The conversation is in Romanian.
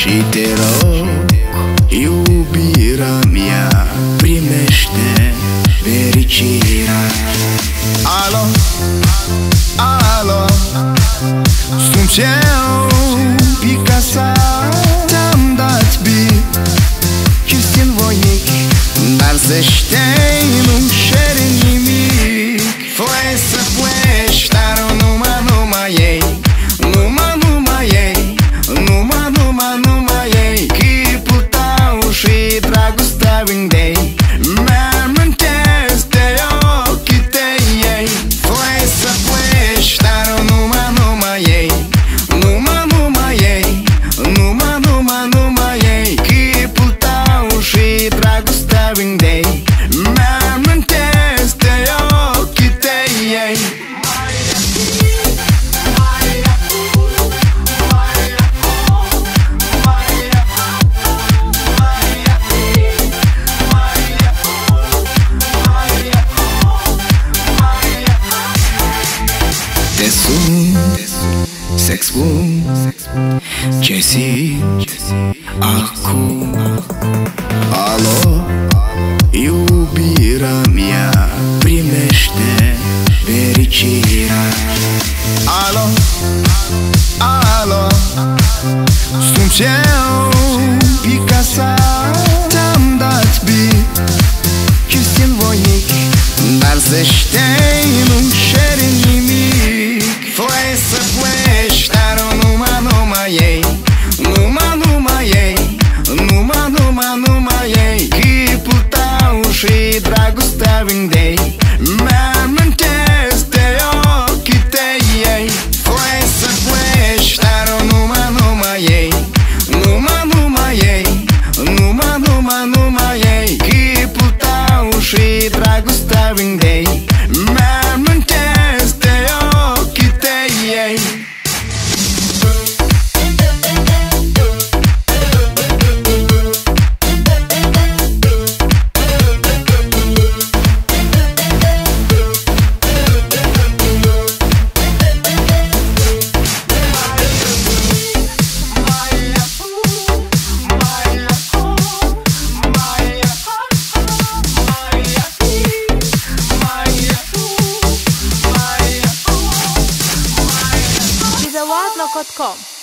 Și te rog, iubirea mea, primește fericirea. Alo, alo, sunt eu, Picasso. Ți-am dat beat și sunt voinic, dar să știi, nu-mi cere nimic. Foi să pleci, dar numai ei, numai ei, numai ei. Chipul tău și dragostea vindei, mi-amintesc de ochii tăi. Foi să pleci, dar numai ei, numai ei, numai ei. Chipul tău și dragostea vindei, mi-amintesc de ochii tăi. Te sun, să-ți spun ce simt acum. Alo, iubirea mea, primește fericirea. Alo, alo, sunt eu, Picasso. Ți-am dat beat și sunt voinic, dar să știi, nu-mi cere nimic. Foi să pleci, dar numai ei, numai ei, numai ei. Chipul tău și dragostea vindei, mi-amintesc de ochii tăi. Foi să pleci, dar numai ei, numai ei, numai ei. Chipul tău și dragostea vindei, mi-amintesc de ochii tăi. Ładno.com